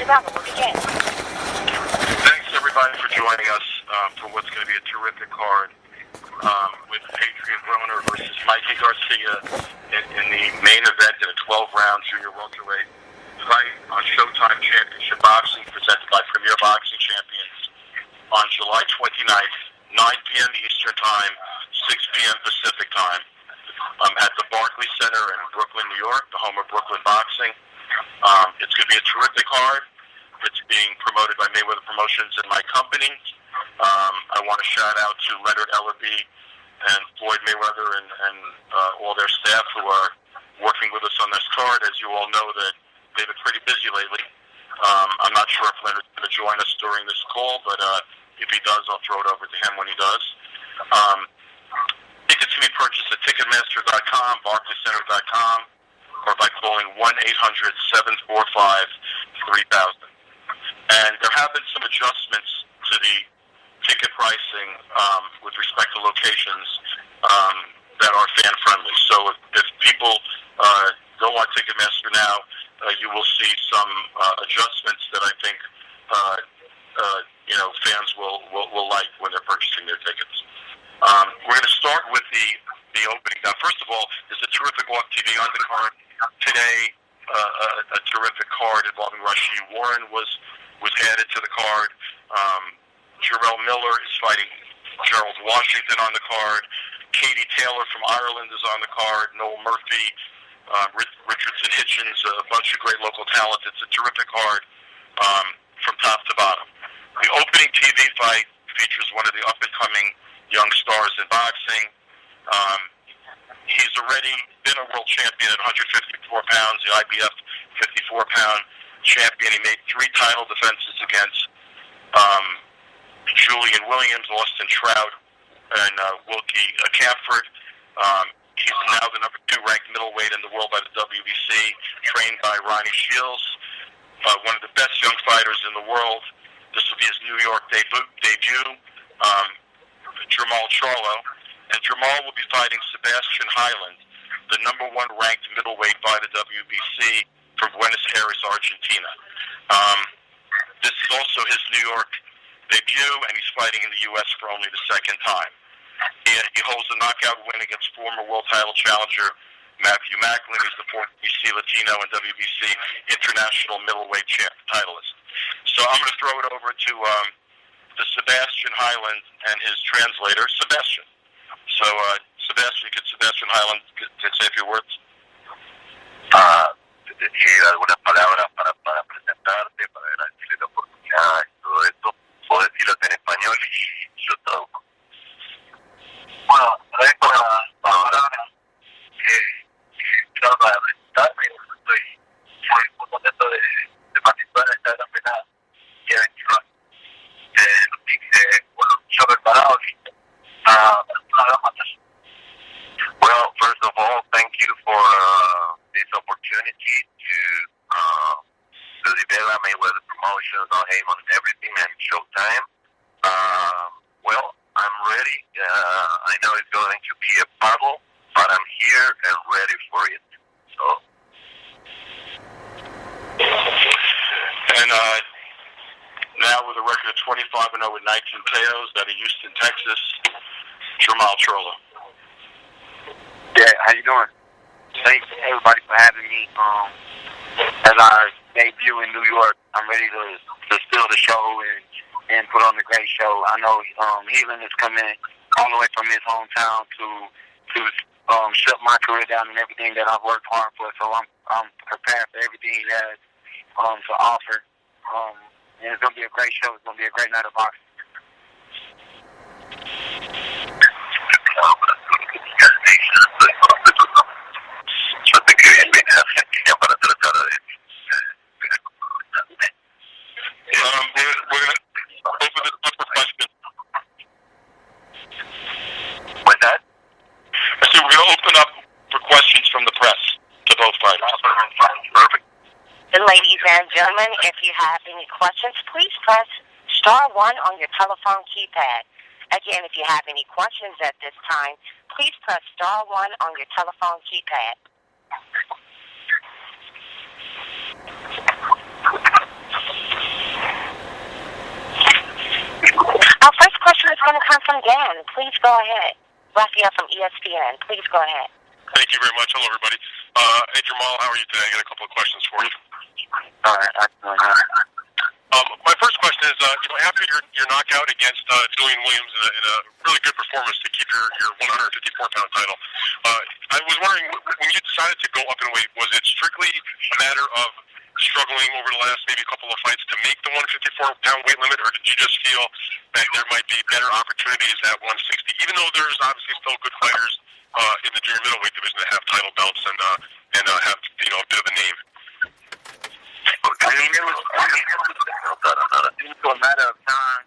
development will begin. Thanks, everybody, for joining us for what's going to be a terrific card with Broner versus Mikey Garcia in the main event in a 12-round junior welterweight fight on Showtime Championship Boxing, presented by Premier Boxing Champions, on July 29th, 9 p.m. Eastern Time, 6 p.m. Pacific Time, at the Barclays Center in Brooklyn, New York, the home of Brooklyn Boxing. It's going to be a terrific card. It's being promoted by Mayweather Promotions and my company. I want to shout out to Leonard Ellerby and Floyd Mayweather and all their staff who are working with us on this card. As you all know, that they've been pretty busy lately. I'm not sure if Leonard's going to join us during this call, but if he does, I'll throw it over to him when he does. Tickets can be purchased at Ticketmaster.com, BarclaysCenter.com, or by calling 1-800-745-3000. And there have been some adjustments to the ticket pricing with respect to locations that are fan-friendly. So if people go on Ticketmaster now, you will see some adjustments that I think fans will like when they're purchasing their tickets. We're going to start with the opening. Now, first of all, there's a terrific off-TV undercard today. A terrific card involving Rashid Warren was added to the card. Jarrell Miller is fighting Gerald Washington on the card. Katie Taylor from Ireland is on the card. Noel Murphy, Richardson Hitchens, a bunch of great local talent. It's a terrific card from top to bottom. The opening TV fight features one of the up-and-coming young stars in boxing. He's already been a world champion at 154 pounds, the IBF 54-pound champion. He made 3 title defenses against Julian Williams, Austin Trout, and Wilkie Camford. He's now the number 2 ranked middleweight in the world by the WBC, trained by Ronnie Shields, one of the best young fighters in the world. This will be his New York debut. Jamal Charlo. And Jamal will be fighting Sebastian Highland, the number 1 ranked middleweight by the WBC from Buenos Aires, Argentina. This is also his New York debut, and he's fighting in the U.S. for only the 2nd time. He holds a knockout win against former world title challenger Matthew Macklin. He's the former WBC Latino and WBC International Middleweight titleist. So I'm going to throw it over to the Sebastian Highland and his translator, Sebastian. So, Sebastian, could Sebastian Highland say a few words? Decir algunas palabras para presentarte, para agradecerte la oportunidad y todo esto. Puedo decirlo en español y yo traduzco. Bueno, agradezco las palabras que trata de presentarme. Estoy muy contento de participar en esta gran velada que ha hecho. Yo preparado para una gran batalla. Well, first of all, thank you for this opportunity to develop Mayweather Promotions on Haven and everything and Showtime. Well, I'm ready. I know it's going to be a battle, but I'm here and ready for it. So. And now with a record of 25-0 with 19 KOs out of Houston, Texas, Jamal Charlo. Yeah, how you doing? Thanks everybody for having me. As I debut in New York, I'm ready to steal the show and put on a great show. I know Healing is coming all the way from his hometown to shut my career down and everything that I've worked hard for. So I'm prepared for everything he has to offer. And it's gonna be a great show. It's gonna be a great night of boxing. Yo te quería invitar a Argentina para tratar de... We're going to open this up for questions. What's that? I said we're going to open up for questions from the press to both fighters. Perfect. Ladies and gentlemen, if you have any questions, please press *1 on your telephone keypad. Again, if you have any questions at this time, please press *1 on your telephone keypad. again. Please go ahead. Raphael from ESPN. Please go ahead. Thank you very much. Hello, everybody. Hey, Jamal, how are you today? I got a couple of questions for you. All right. My first question is, after your knockout against Julian Williams in a really good performance to keep your 154-pound title, I was wondering, when you decided to go up in weight, was it strictly a matter of struggling over the last maybe couple of fights to make the 154-pound weight limit, or did you just feel that there might be better opportunities at 160, even though there's obviously still good fighters in the junior middleweight division that have title belts and have a bit of a name? I mean, it was a matter of time.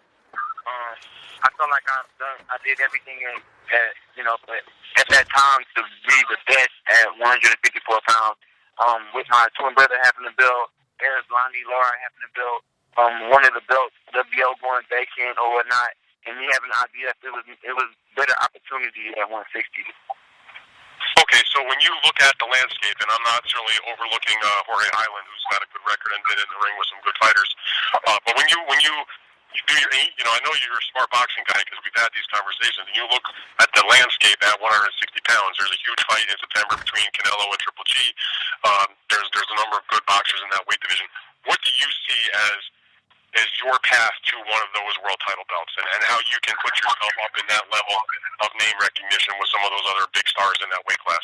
I felt like I did everything at that time to be the best at 154 pounds. With my twin brother having the belt, Eric Blondie, Laura having the belt, one of the belts, WBO going vacant or whatnot, and me having IBF, it was better opportunity at 160. Okay, so when you look at the landscape, and I'm not certainly overlooking Jorge Highland, who's got a good record and been in the ring with some good fighters, but when you do your, I know you're a smart boxing guy because we've had these conversations, and you look at the landscape at 160 pounds, there's a huge fight in September between Canelo and Triple G. There's a number of good boxers in that weight division. What do you see as your path to one of those world title belts, and how you can put yourself up in that level of name recognition with some of those other big stars in that weight class?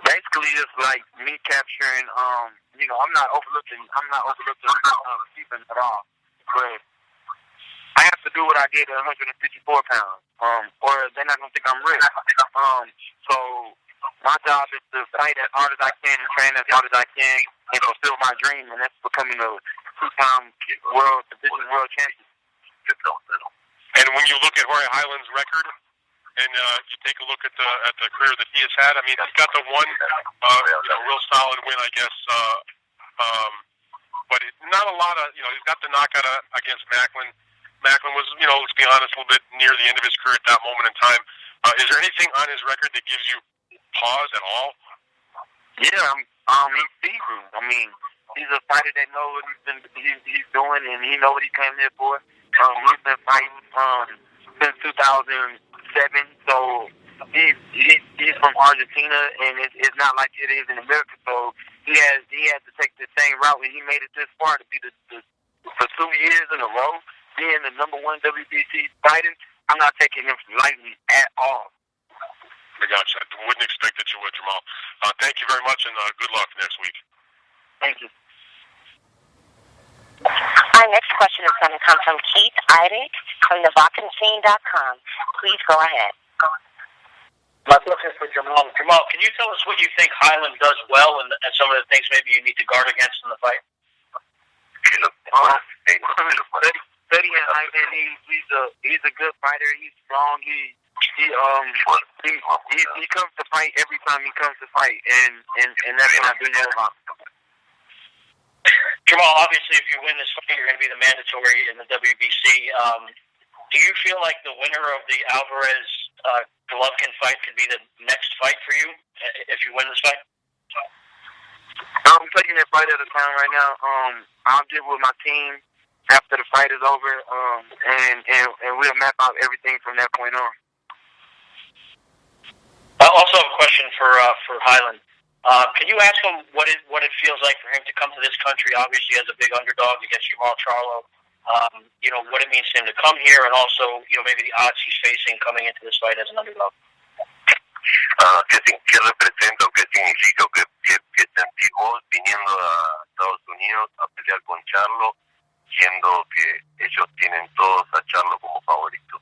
Basically, it's like me capturing. I'm not overlooking Stephen at all, but I have to do what I did at 154 pounds, or they're not gonna think I'm rich. So my job is to fight as hard as I can and train as hard as I can and fulfill my dream, and that's becoming a two-time world champion. And when you look at Jorge Highland's record, and you take a look at the career that he has had, I mean, he's got the one real solid win, I guess, but not a lot of, he's got the knockout against Macklin. Macklin was, let's be honest, a little bit near the end of his career at that moment in time. Is there anything on his record that gives you pause at all? Yeah, he's seasoned. I mean, he's a fighter that knows what he's doing, and he knows what he came here for. He's been fighting since 2007, so he's from Argentina, and it's not like it is in America. So he has to take the same route, and he made it this far to be for 2 years in a row being the #1 WBC fighter. I'm not taking him lightly at all. I gotcha. I wouldn't expect that you would, Jamal. Thank you very much, and good luck next week. Thank you. Our next question is going to come from Keith Eidig from theBoxingScene.com. Please go ahead. My question is for Jamal. Jamal, can you tell us what you think Highland does well and some of the things maybe you need to guard against in the fight? Studying Highland, he's a good fighter. He's strong. He comes to fight every time he comes to fight, and that's what I do know about. Jamal, obviously, if you win this fight, you're going to be the mandatory in the WBC. Do you feel like the winner of the Alvarez Golovkin fight could be the next fight for you if you win this fight? I'm taking that fight at a time right now. I'll get with my team after the fight is over, and we'll map out everything from that point on. I also have a question for Highland. Can you ask him what it feels like for him to come to this country, obviously as a big underdog against Jamal Charlo? What it means to him to come here, and also, maybe the odds he's facing coming into this fight as an underdog. ¿Qué representa o qué significa o qué sentimos viniendo a Estados Unidos a pelear con Charlo, siendo que ellos tienen todos a Charlo como favorito?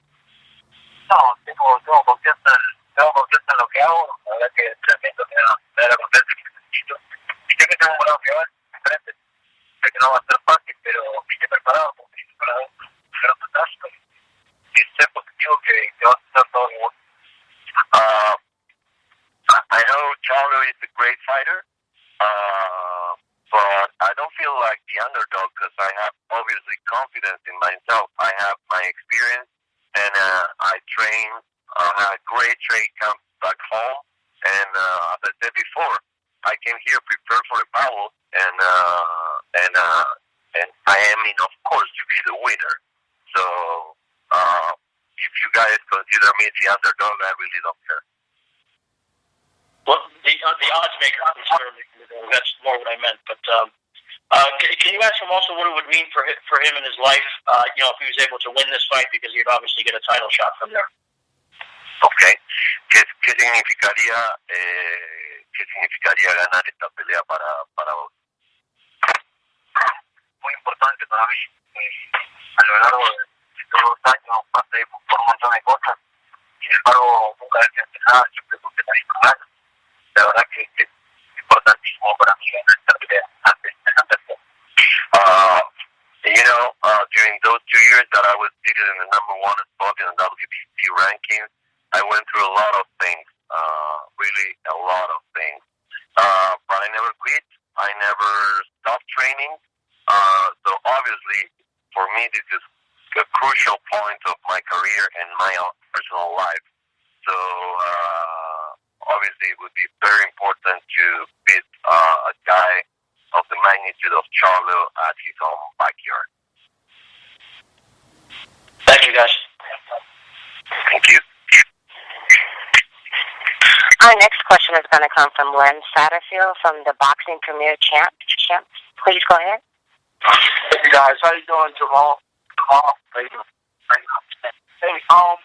No, tengo confianza en lo que hago. La verdad que el entrenamiento me da la confianza que necesito. Y sé que tengo un buen rival enfrente. Sé que no va a ser fácil, pero vine preparado, porque vine preparado un gran fantástico. Y sé positivo que va a estar todo bien. I know Charlo is a great fighter, but I don't feel like the underdog because I have obviously confidence in myself. I have my experience, and I train. I had a great training camp back home, and as I said before, I came here prepared for the battle, and I am in, of course, to be the winner. So if you guys consider me the underdog, I really don't care. Well, the odds maker consider me the underdog. That's more what I meant. But can you ask him also what it would mean for him in his life? If he was able to win this fight, because he'd obviously get a title shot from there. Okay. ¿Qué significaría ganar esta pelea para vos? Muy importante para mí. A lo largo de estos 2 años pasé por un montón de cosas. Sin embargo, nunca dejé nada. Siempre puse la misma gana. La verdad que es importantísimo para mí ganar esta pelea antes de la pelea. During those 2 years that I was seated in the number 1 spot in the WBC rankings, I went through a lot of things, really a lot of things. But I never quit. I never stopped training. So obviously, for me, this is a crucial point of my career and my personal life. So obviously, it would be very important to beat a guy of the magnitude of Charlo at his own backyard. Thank you, guys. Thank you. Our next question is going to come from Len Satterfield from the Boxing Premier Champ. Please go ahead. Hey guys, how you doing, Jamal? How you doing? Hey, I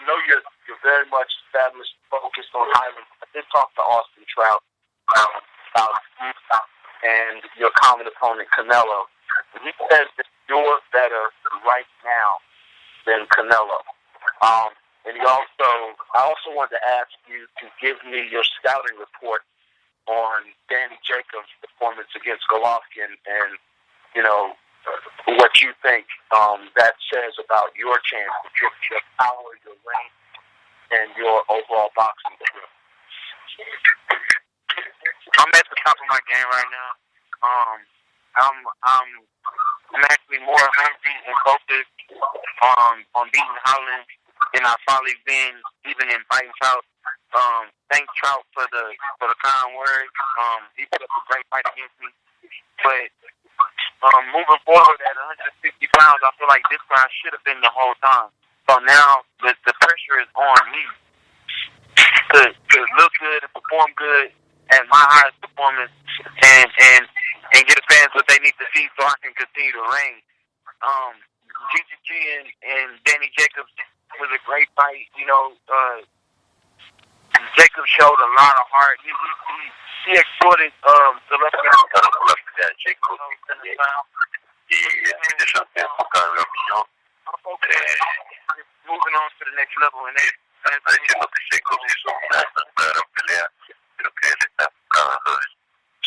know you're very much established, focused on Highland. I did talk to Austin Trout about and your common opponent Canelo. He says that you're better right now than Canelo. And I also wanted to ask you to give me your scouting report on Danny Jacobs' performance against Golovkin, and what you think that says about your chance, your power, your range, and your overall boxing career. I'm at the top of my game right now. I'm actually more hungry and focused on beating Holland than I've probably been even in fighting Trout. Thank Trout for the kind words. He put up a great fight against me. But moving forward at 160 pounds, I feel like this guy should have been the whole time. So now the pressure is on me to look good and perform good at my highest performance and get the fans what they need to see so I can continue to reign. GGG and Danny Jacobs was a great fight. Jacobs showed a lot of heart. He exploited the left moving on to the next level, and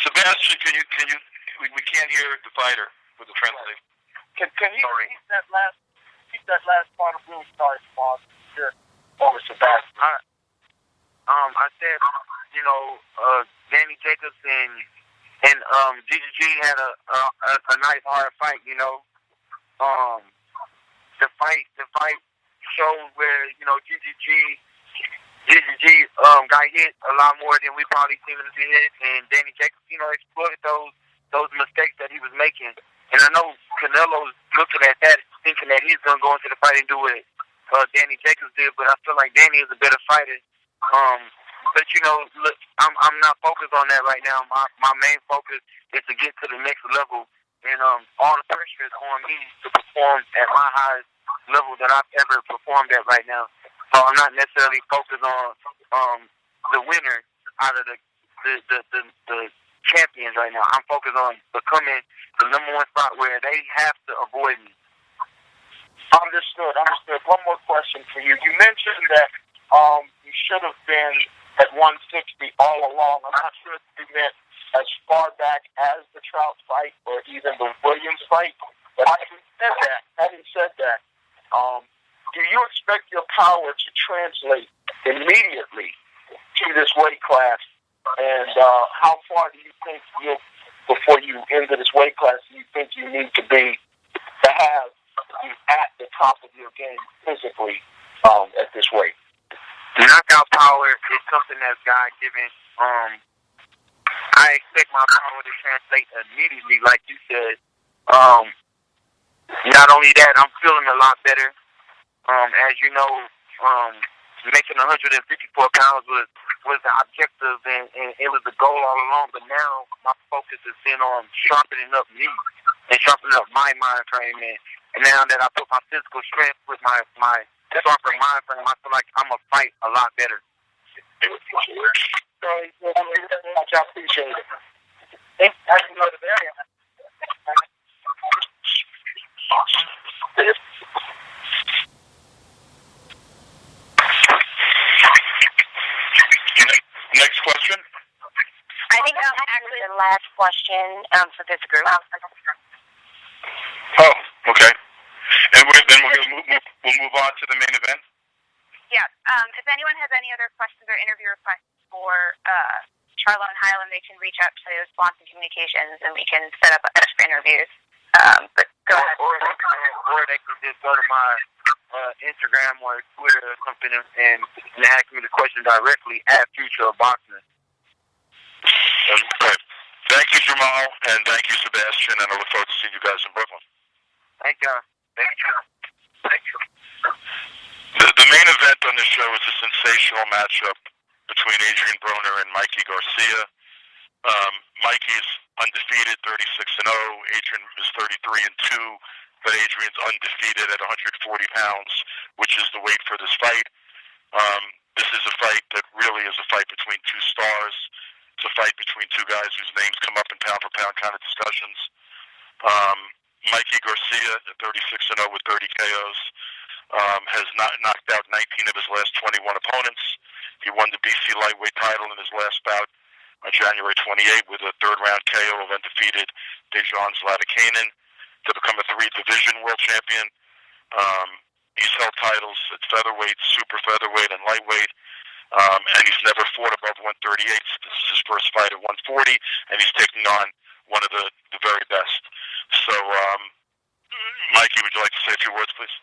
Sebastian, can you? We can't hear the fighter with the translator. Can you repeat that last part? I'm really sorry, Paul. Over Sebastian. I said, Danny Jacobs and GGG had a nice hard fight. The fight showed where GGG got hit a lot more than we probably seen him be hit, and Danny Jacobs exploited those mistakes that he was making. And I know Canelo's looking at that, thinking that he's gonna go into the fight and do what Danny Jacobs did, but I feel like Danny is a better fighter. But look, I'm not focused on that right now. My main focus is to get to the next level, and all the pressure is on me to perform at my highest level that I've ever performed at right now. So I'm not necessarily focused on the winner out of the champions right now. I'm focused on becoming the number 1 spot where they have to avoid me. Understood. One more question for you. You mentioned that you should have been at 160 all along. I'm not sure if you meant as far back as the Trout fight or even the Williams fight. But having said that, do you expect your power to translate immediately to this weight class? And how far do you think before you enter this weight class, do you think you need to be at the top of your game physically at this weight? Knockout power is something that's God-given. I expect my power to translate immediately, like you said. Not only that, I'm feeling a lot better. As you know, making 154 pounds was the objective, and it was the goal all along. But now my focus has been on sharpening up me and sharpening up my mind frame. And now that I put my physical strength with my sharper mind frame, I feel like I'm going to fight a lot better. I appreciate it. That's another area. Next question. I think that's actually the last question for this group. Oh, okay. And then we'll move on to the main event. Yeah. If anyone has any other questions or interview requests for Charlo and Highland, they can reach out to Swanson Communications, and we can set up extra interviews. But go ahead. Or they can just go to my Instagram or Twitter or something and ask me the question directly at Future of Boxing. Okay. Thank you, Jamal, and thank you, Sebastian, and I look forward to seeing you guys in Brooklyn. Thank you. Thank you. Thank you. The main event on the show is a sensational matchup between Adrien Broner and Mikey Garcia. Mikey's undefeated, 36-0. Adrien is 33-2, but Adrian's undefeated at 140 pounds, which is the weight for this fight. This is a fight that really is a fight between two stars. It's a fight between two guys whose names come up in pound-for-pound kind of discussions. Mikey Garcia, at 36-0 with 30 KOs, has knocked out 19 of his last 21 opponents. He won the BC lightweight title in his last bout on January 28 with a third-round KO of undefeated Dejan Zlatikainen to become a three-division world champion. He's held titles at featherweight, super featherweight, and lightweight, and he's never fought above 138. This is his first fight at 140, and he's taking on one of the very best. So, Mikey, would you like to say a few words, please?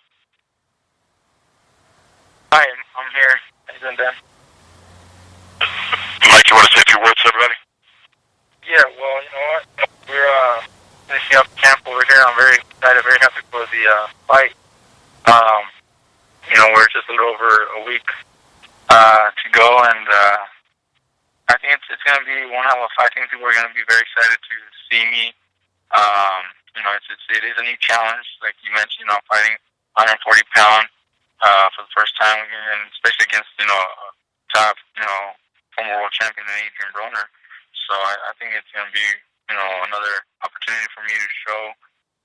Hi, I'm here. How you doing, Dan? Mike, you want to say a few words to everybody? Yeah, well, you know what? We're finishing up camp over here. I'm very excited, very happy for the fight. You know, we're just a little over a week to go, and I think it's going to be one hell of a fight. I think people are going to be very excited to see me. You know, it is a new challenge, like you mentioned. You know, I'm fighting 140 pound for the first time, and especially against a top former world champion Adrien Broner. So I think it's going to be another opportunity for me to show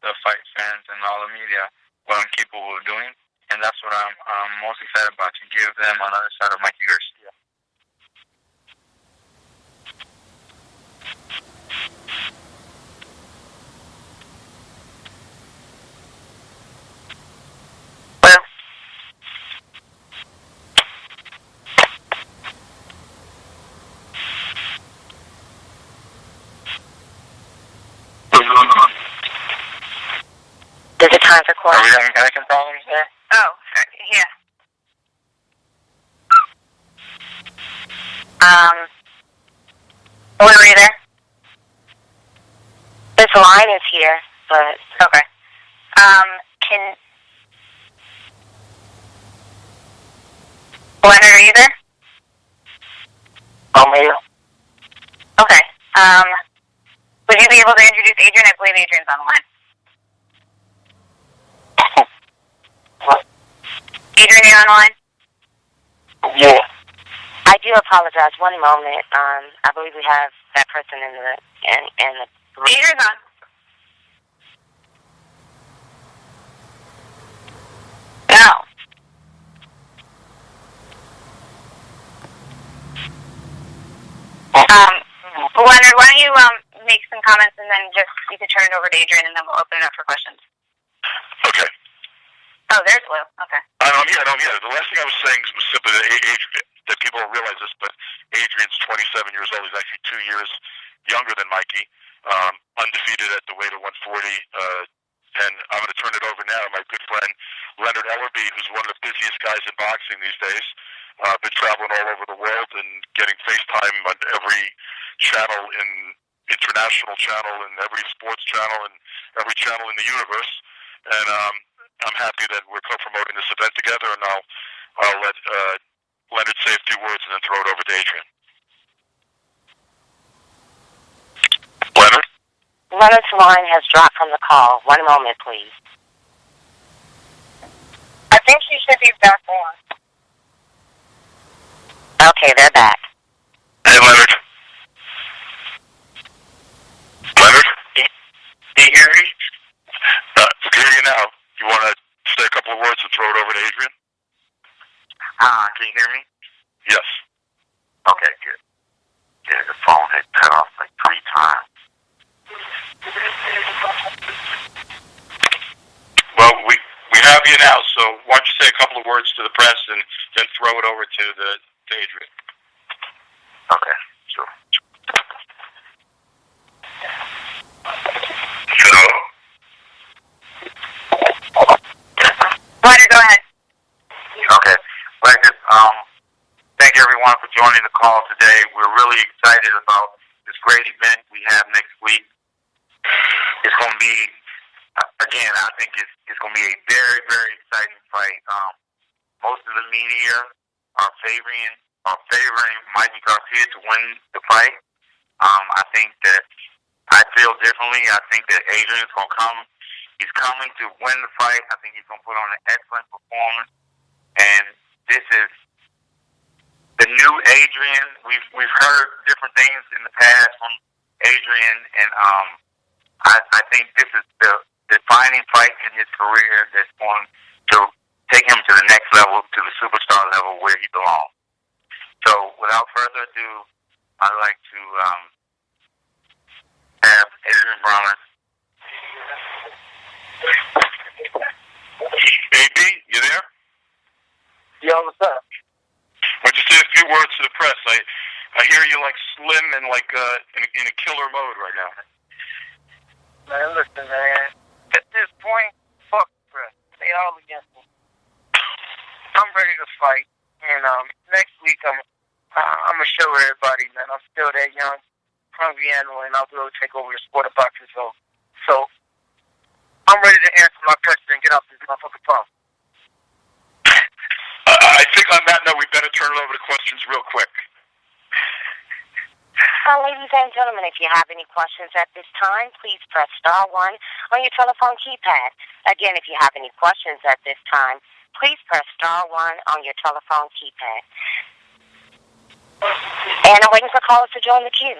the fight fans and all the media what I'm capable of doing, and that's what I'm most excited about, to give them another side of Mikey Garcia. Is it time for questions? Are we having connection problems there? Oh, yeah. What are you there? This line is here, but Okay. Leonard, are you there? I'm here. Okay. Would you be able to introduce Adrien? I believe Adrien's on the line. Adrien, you on the line? Yeah. I do apologize. One moment. I believe we have that person in the Adrien's on. No. Leonard, why don't you make some comments, and then you can turn it over to Adrien, and then we'll open it up for questions. Okay. Oh, there's Lou. Okay. Yeah. The last thing I was saying was simply that people don't realize this, but Adrien's 27 years old. He's actually 2 years younger than Mikey, undefeated at the weight of 140. And I'm going to turn it over now to my good friend Leonard Ellerby, who's one of the busiest guys in boxing these days. Been traveling all over the world and getting FaceTime on every channel, international channel, and every sports channel, and every channel in the universe. I'm happy that we're co-promoting this event together, and I'll let Leonard say a few words and then throw it over to Adrien. Leonard? Leonard's line has dropped from the call. 1 moment, please. I think she should be back on. Okay, they're back. Hey, Leonard. Leonard? Can you hear me? I can hear you now. You want to say a couple of words and throw it over to Adrien? Can you hear me? Yes. Okay, good. Yeah, the phone had cut off like 3 times. Well, we have you now, so why don't you say a couple of words to the press and then throw it over to Adrien. Okay, sure. Hello? Leonard, go ahead. Okay. Well, just thank everyone for joining the call today. We're really excited about this great event we have next week. It's going to be, again, I think it's going to be a very, very exciting fight. Most of the media are favoring Mikey Garcia to win the fight. I think that I feel differently. I think that Adrien's going to come. He's coming to win the fight. I think he's going to put on an excellent performance. And this is the new Adrien. We've heard different things in the past from Adrien, and I think this is the defining fight in his career that's going to take him to the next level, to the superstar level where he belongs. So, without further ado, I'd like to have Adrien Broner. AB, you there? Yo, what's up? Why don't you say a few words to the press? I hear you like slim and like in a killer mode right now. Man, listen, man. At this point, fuck the press. They all against me. I'm ready to fight, and next week I'm gonna show everybody, man. I'm still that young, hungry animal, and I'll be able to take over the sport of boxing. So I'm ready to answer my question and get off this motherfucking phone. I think on that note, we better turn it over to questions real quick. Ladies and gentlemen, if you have any questions at this time, please press star 1 on your telephone keypad. Again, if you have any questions at this time, please press star 1 on your telephone keypad. And I'm waiting for callers to join the queue.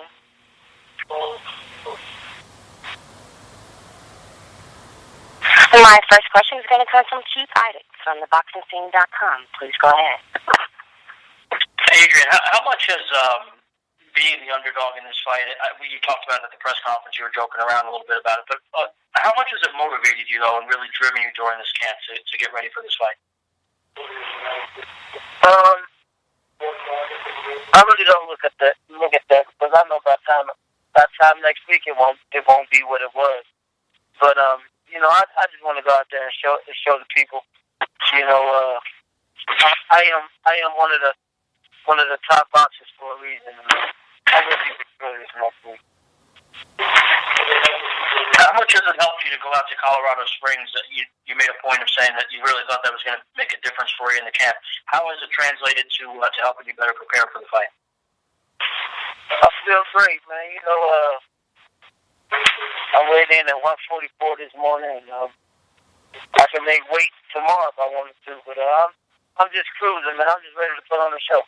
My first question is going to come from Keith Idix from theboxingscene.com. Please go ahead. Adrien, how much has being the underdog in this fight, you talked about it at the press conference, you were joking around a little bit about it, but how much has it motivated you, though, and really driven you during this camp to get ready for this fight? I really don't look at that because I know by time next week it won't be what it was. But I just want to go out there and show the people, I am one of the top boxers for a reason. I really enjoy this next week. How much has it helped you to go out to Colorado Springs? That you made a point of saying that you really thought that was going to make a difference for you in the camp. How has it translated to helping you better prepare for the fight? I feel great, man. I weighed in at 144 this morning. I can make weight tomorrow if I wanted to, but I'm just cruising, man. I'm just ready to put on a show.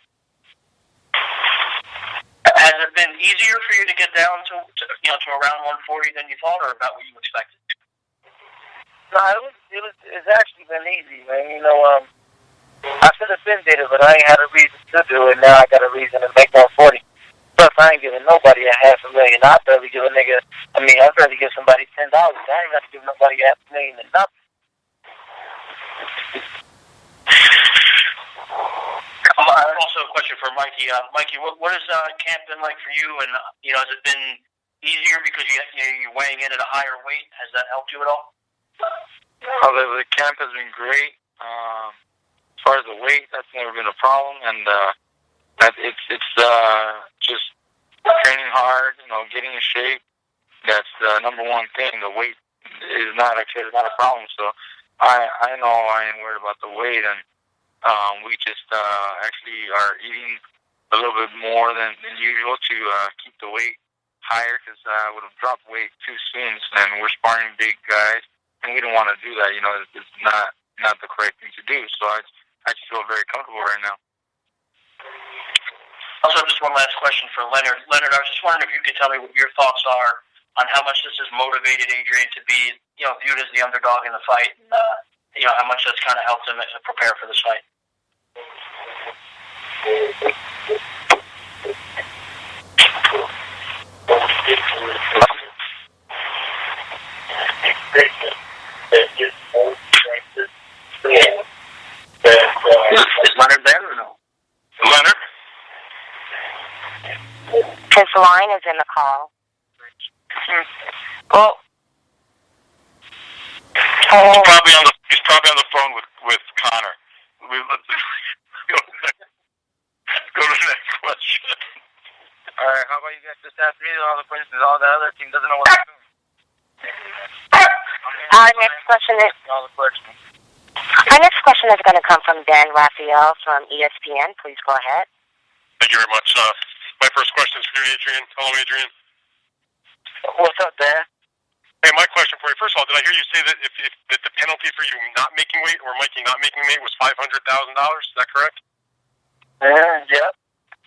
Has it been easier for you to get down to around 140 than you thought, or about what you expected? No, it's actually been easy, man. I should have been did it, but I ain't had a reason to do it. Now I got a reason to make 140. Plus, I ain't giving nobody $500,000. I'd rather give somebody $10. I ain't got to give nobody $500,000 and nothing. Also a question for Mikey. Mikey, what has camp been like for you? And has it been easier because you're weighing in at a higher weight? Has that helped you at all? The camp has been great. As far as the weight, that's never been a problem, and it's just training hard. Getting in shape. That's the number one thing. The weight is not a problem. So I know I ain't worried about the weight, and we just actually are eating a little bit more than usual to keep the weight higher, because I would have dropped weight too soon, and we're sparring big guys, and we don't want to do that. You know, it's not the correct thing to do. So I just feel very comfortable right now. Also, just one last question for Leonard. Leonard, I was just wondering if you could tell me what your thoughts are on how much this has motivated Adrien to be, viewed as the underdog in the fight, and how much that's kind of helped him prepare for this fight. Is Leonard there or no? Leonard? His line is in the call. Well, he's probably on the phone with Connor. Let's go to the next question. All right, how about you guys just ask me all the questions? All the other team doesn't know what they're doing. Our next question is going to come from Dan Raphael from ESPN. Please go ahead. Thank you very much. My first question is for you, Adrien. Hello, Adrien. What's up, Dan? Hey, my question for you. First of all, did I hear you say that if the penalty for you not making weight or Mikey not making weight was $500,000? Is that correct? Yeah.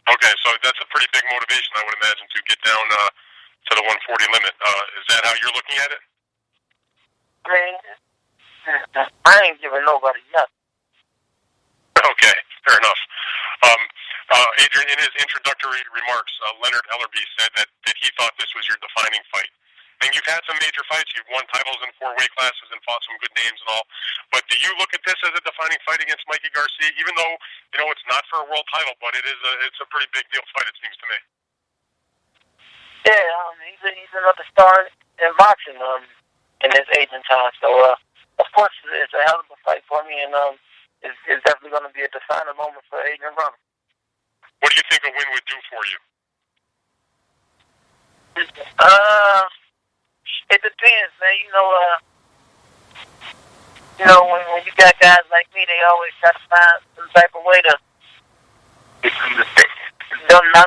Okay, so that's a pretty big motivation, I would imagine, to get down to the 140 limit. Is that how you're looking at it? I mean, I ain't giving nobody nothing. Okay, fair enough. Adrien, in his introductory remarks, Leonard Ellerby said that he thought this was your defining fight. And you've had some major fights. You've won titles in 4 weight classes and fought some good names and all. But do you look at this as a defining fight against Mikey Garcia, even though, it's not for a world title, but it's a pretty big deal fight, it seems to me. Yeah, he's another star in boxing in his aging time. So, of course, it's a hell of a fight for me, and it's definitely going to be a defining moment for Adrien Broner. What do you think a win would do for you? It depends, man. When you got guys like me, they always try to find some type of way to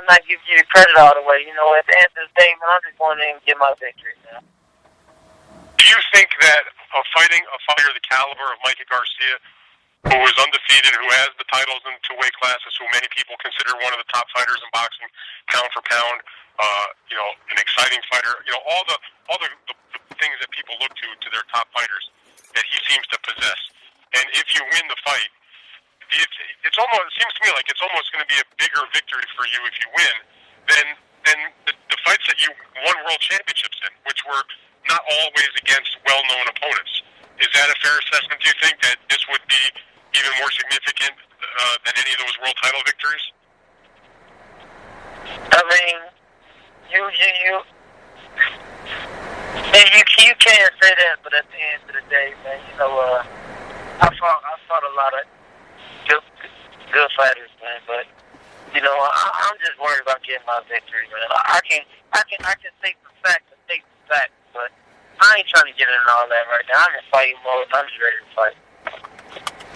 not give you the credit all the way. At the end of the day, man, I'm just going in and get my victory, man. Do you think that fighting a fighter the caliber of Mikey Garcia, who is undefeated, who has the titles in 2 weight classes, who many people consider one of the top fighters in boxing, pound for pound, an exciting fighter, all the things that people look to their top fighters, that he seems to possess. And if you win the fight, it seems to me like it's almost going to be a bigger victory for you if you win than the fights that you won world championships in, which were not always against well-known opponents. Is that a fair assessment, do you think, that this would be even more significant than any of those world title victories? I mean, you can't say that, but at the end of the day, man, I fought a lot of good fighters, man, but I'm just worried about getting my victory, man. I can take the facts, but I ain't trying to get into all that right now. I'm in fighting mode. I'm just ready to fight.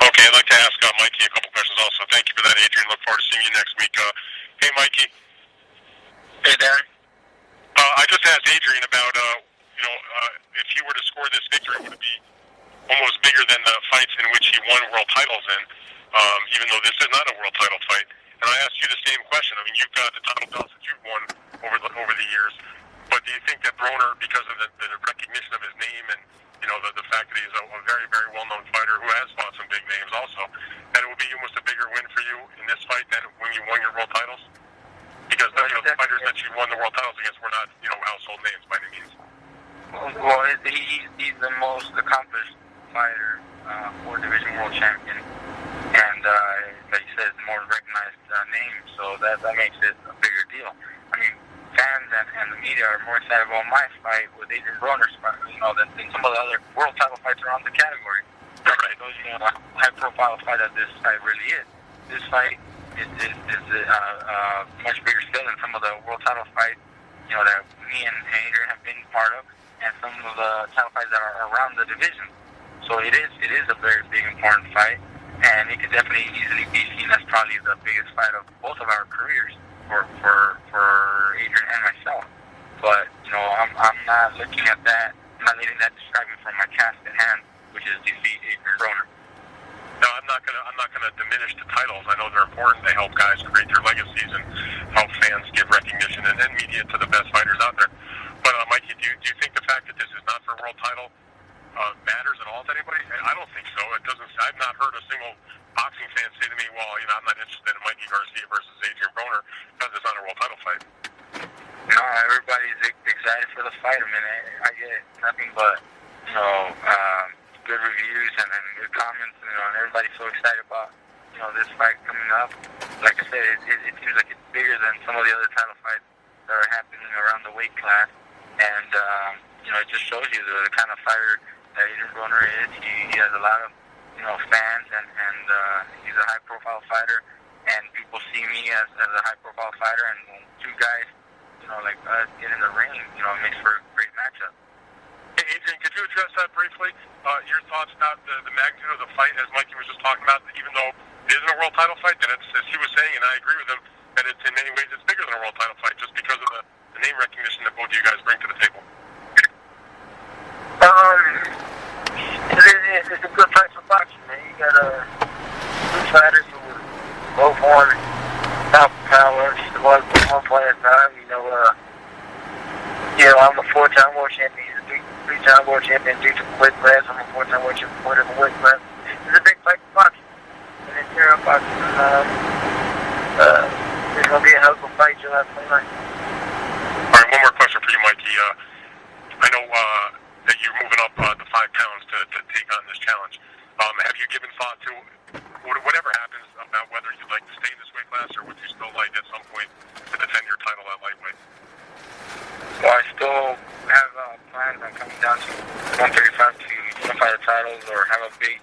Okay, I'd like to ask Mikey a couple questions also. Thank you for that, Adrien. Look forward to seeing you next week. Hey, Mikey. Hey, Darren. I just asked Adrien about, if he were to score this victory, would it be almost bigger than the fights in which he won world titles in, even though this is not a world title fight. And I asked you the same question. I mean, you've got the title belts that you've won over the years, but do you think that Broner, because of the recognition of his name and the fact that he's a very, very well-known fighter who has fought some big names also, that it would be almost a bigger win for you in this fight than when you won your world titles? Because the fighters that you won the world titles against were not household names by any means. Well, he's the most accomplished fighter, 4-division world champion, and like you said, the more recognized name, so that makes it a bigger deal. I mean, fans and the media are more excited about my fight with Adrien Broner's fight, than some of the other world title fights around the category. Right. Those, high-profile fight that this fight really is. This fight is much bigger scale than some of the world title fights, that me and Adrien have been part of, and some of the title fights that are around the division. So it is a very big, important fight, and it could definitely easily be seen as probably the biggest fight of both of our careers for Adrien and myself. But I'm not looking at that. I'm not letting that distract me from my task at hand, which is defeat Adrien Broner. No, I'm not gonna diminish the titles. I know they're important. They help guys create their legacies and help fans give recognition and media to the best fighters out there. But Mikey, do you think the fact that this is not for a world title matters at all to anybody? I don't think so. It doesn't. I've not heard a single boxing fan say to me, "Well, I'm not interested in Mikey Garcia versus Adrien Broner because it's not a world title fight." No, everybody's excited for the fight. I mean, I get nothing but good reviews and good comments, and everybody's so excited about this fight coming up. Like I said, it seems like it's bigger than some of the other title fights that are happening around the weight class, and it just shows you the kind of fighter that Adrien Broner is. He has a lot of fans, and he's a high profile fighter, and people see me as a high profile fighter, and when two guys like us get in the ring, it makes for a great matchup. Hey, Adrien, could you address that briefly? Your thoughts about the magnitude of the fight, as Mikey was just talking about, even though it isn't a world title fight, that it's, as he was saying, and I agree with him, that it's in many ways it's bigger than a world title fight just because of the name recognition that both of you guys bring to the table. It's a good fight for boxing, man. You got two fighters who were both on top power, just one fight at a time. I'm a 4-time world champion. He's a 3-time world champion due to the weight class. I'm a 4-time world champion for the weight class. It's a big fight for boxing. And it's here in boxing. It's going to be a hell of a fight July 29th. All right, one more question for you, Mikey. I know that you're moving up the 5 pounds to take on this challenge. Have you given thought to whatever happens about whether you'd like to stay in this weight class, or would you still like at some point to defend your title at lightweight? So I still have plans on coming down to 135 to unify the titles or have a big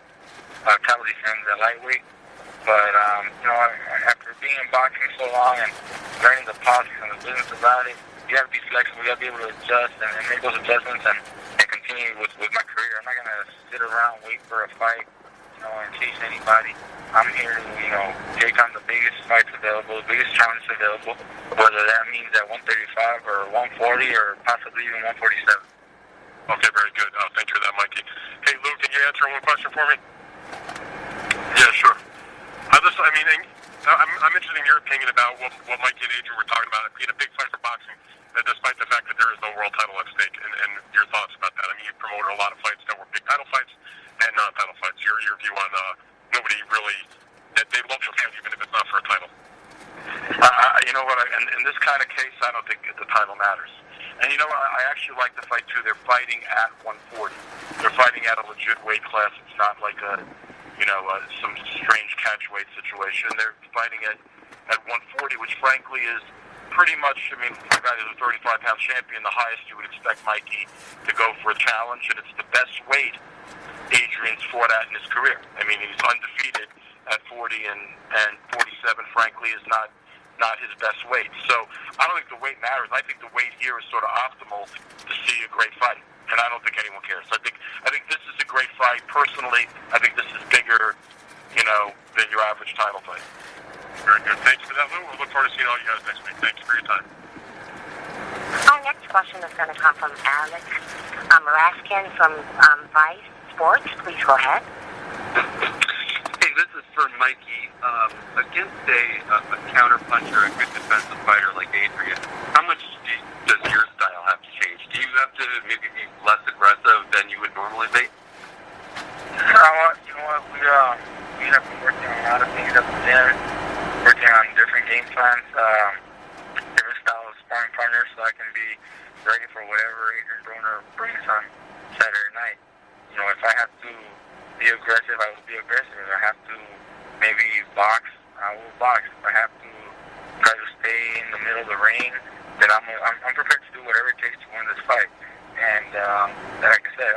title defense at lightweight. But after being in boxing so long and learning the politics and the business about it, you have to be flexible. You have to be able to adjust and make those adjustments and continue with my career. I'm not going to sit around, wait for a fight, and chase anybody. I'm here to, take on the biggest fights available, the biggest challenges available, whether that means at 135 or 140 or possibly even 147. Okay, very good. Thank you for that, Mikey. Hey, Lou, can you answer one question for me? Yeah, sure. I'm interested in your opinion about what Mikey and Adrien were talking about, it being a big fight for boxing, despite the fact that there is no world title at stake, and your thoughts about that. I mean, you promoted a lot of fights that were big title fights and non-title fights. Your view on nobody really, that they love your fans even if it's not for a title. You know what? In this kind of case, I don't think the title matters. And you know what? I actually like the fight too. They're fighting at 140. They're fighting at a legit weight class. It's not like some strange catch weight situation. They're fighting at 140, which frankly is pretty much, for a guy who's a 35-pound champion, the highest you would expect Mikey to go for a challenge, and it's the best weight Adrien's fought at in his career. He's undefeated at 40, and 47, frankly, is not his best weight. So I don't think the weight matters. I think the weight here is sort of optimal to see a great fight, and I don't think anyone cares. I think this is a great fight. Personally, I think this is bigger, than your average title fight. Very good. Thank you for that, Lou. We'll look forward to seeing all you guys next week. Thank you for your time. Our next question is going to come from Alex Raskin from Vice Sports. Please go ahead. Hey, this is for Mikey. Against a counter-puncher, a good defensive fighter like Adrien, how much does your style have to change? Do you have to maybe be less aggressive than you would normally be? You know what? We have been working on a lot of things up there, working on different game plans, different style of sparring partners, so I can be ready for whatever Adrien Broner brings on Saturday night. If I have to be aggressive, I will be aggressive. If I have to maybe box, I will box. If I have to try to stay in the middle of the ring, then I'm prepared to do whatever it takes to win this fight. And like I said,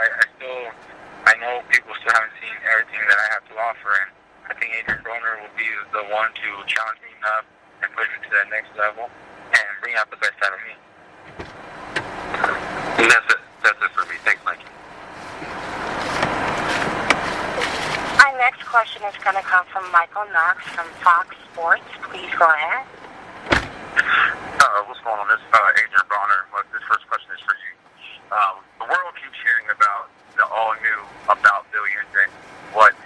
I know people still haven't seen everything that I have to offer, and I think Adrien Broner will be the one to challenge me enough and push me to that next level and bring out the best out of me. And that's it for me. Thanks, Mikey. is going to come from Michael Knox from Fox Sports. Please go ahead. What's going on? This Adrien Broner. This first question is for you. The world keeps hearing about the all-new About Billions and what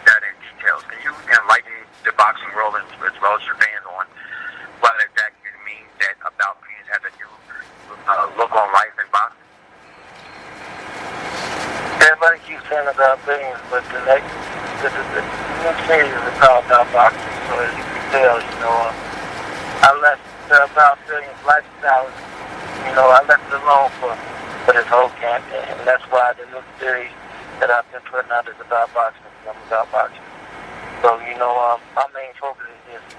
that entails. Can you enlighten the boxing world as well as your fans on what exactly it means that About Billions has a new look on life in boxing? Everybody keeps saying About Billions, but the next thing is about boxing. So as you can tell, I left the About Billions lifestyle. I left it alone for this whole campaign, and that's why the new series that I've been putting out is about boxing. I'm about boxing. So my main focus is just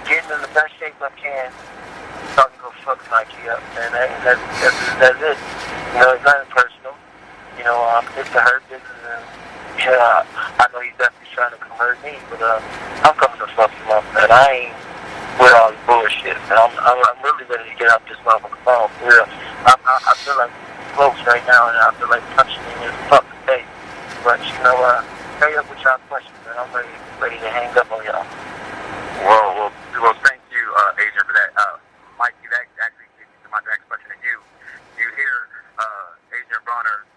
getting in the best shape I can, so I can go fuck Mikey up, and that's it. It's nothing personal. It's a hurt business, and I know he's definitely trying to convert me, but I'm coming to fuck him up, and I ain't with all this bullshit. And I'm really ready to get out this motherfucker phone. For real. I feel like close right now, and I feel like punching him in his fucking face. But hurry up with y'all questions, and I'm ready to hang up on y'all. Well, thank you, Adrien, for that. Mikey, that actually gets to my next question to you. You hear Adrien Broner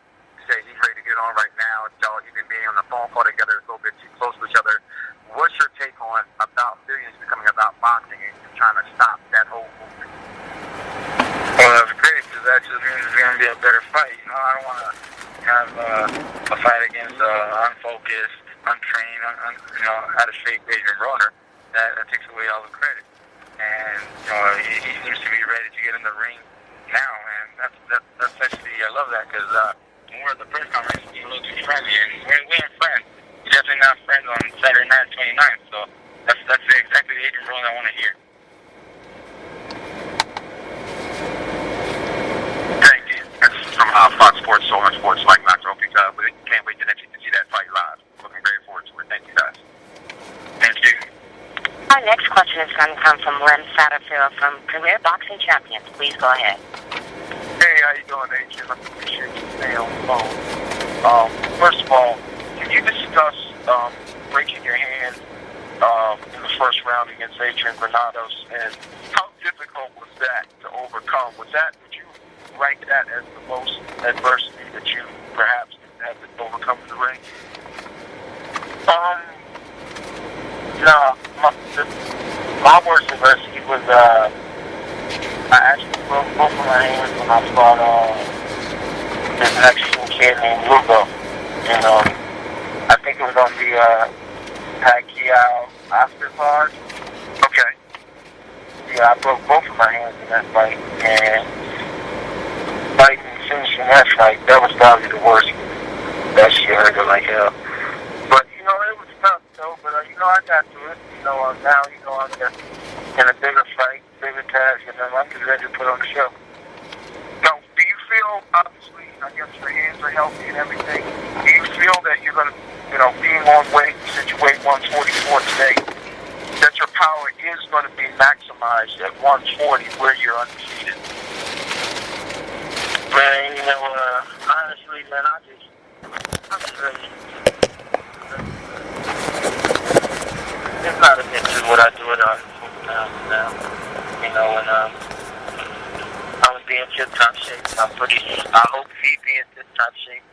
say he's ready to get on right now. Y'all even being on the phone call together a little bit too close to each other. What's your take on About Billions becoming about boxing and trying to stop that whole movement? Well, that's great, because that just means it's going to be a better fight. I don't want to have a fight against unfocused, untrained, out-of-shape Adrien Broner. That takes away all the credit. And, he seems to be ready to get in the ring now, and that's actually, I love that, because when we're at the press conference, he's a little too friendly, and we ain't friends. We're definitely not friends on Saturday night, 29th, so that's exactly the Adrien Broner I want to hear. Thank you. That's from Fox Sports, So Much Sports, Mike Knox. We can't wait to see that fight live. Looking very forward to it. Thank you, guys. Thank you. Our next question is going to come from Len Satterfield from Premier Boxing Champions. Please go ahead. Hey, how you doing, Adrien? I appreciate you staying on the phone. First of all, can you discuss breaking your hand in the first round against Adrian Granados, and how difficult was that to overcome? Would you rank that as the most adversity that you perhaps had to overcome in the ring? No, my worst adversity was I actually broke both of my hands when I fought this Mexican kid named Lugo. I think it was on the Pacquiao Oscar card. Okay. Yeah, I broke both of my hands in that fight, and finishing that fight, that was probably the worst. That shit hurt like hell. But it was tough though. But I got through it. Now I'm just in a bigger fight, bigger task, and I'm just ready to put on the show. Now, do you feel, obviously, I guess your hands are healthy and everything, do you feel that you're going to, being on weight, since you weigh 144 today, that your power is going to be maximized at 140 where you're undefeated? Man, honestly, man, I'm just ready. It's not a bit to what I do at 140 pounds now. I'm going to be in tip-top shape. I hope he be in tip-top shape.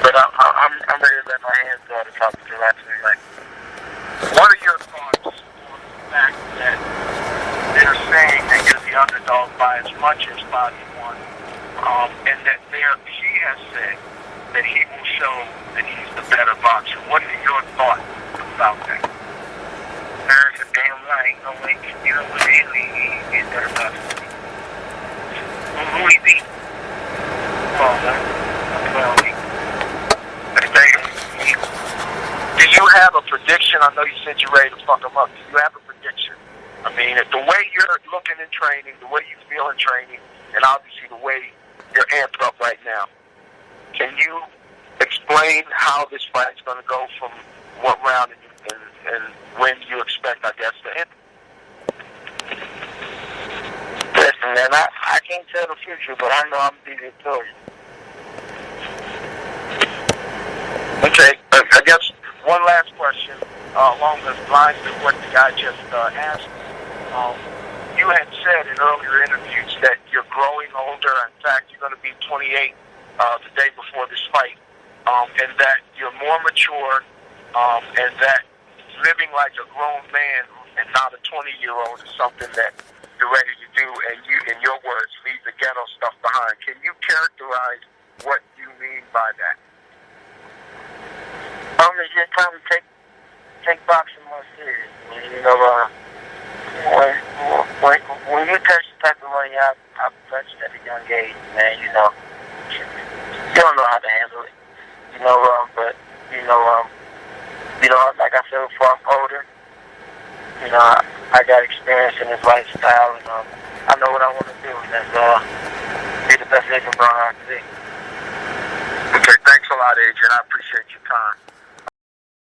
But I'm ready to let my hands go to talk to the rest of me. What are your thoughts on the fact that they're saying that you're the underdog by as much as body one, and that he has said that he will show that he's the better boxer? What are your thoughts about that? That's a damn right. He's better boxer. Who he beat? Oh, man. Do you have a prediction? I know you said you're ready to fuck him up. Do you have a prediction? I mean, the way you're looking in training, the way you feel in training, and obviously the way you're amped up right now, can you explain how this fight's going to go from what round and when you expect, I guess, to end? Listen, man, I can't tell the future, but I know I'm going to be victorious. Okay, I guess one last question along the lines of what the guy just asked. You had said in earlier interviews that you're growing older. In fact, you're going to be 28 the day before this fight, and that you're more mature, and that living like a grown man and not a 20-year-old is something that you're ready to do, and you, in your words, leave the ghetto stuff behind. Can you characterize what you mean by that? It's just time to take boxing more serious. You know, when you touch the type of money I've touched at a young age, man, you know, you don't know how to handle it. You know, but like I said before, I'm older. You know, I got experience in this lifestyle, and I know what I want to do, and that's be the best Adrien Broner I can be. Okay, thanks a lot, Adrien. I appreciate your time.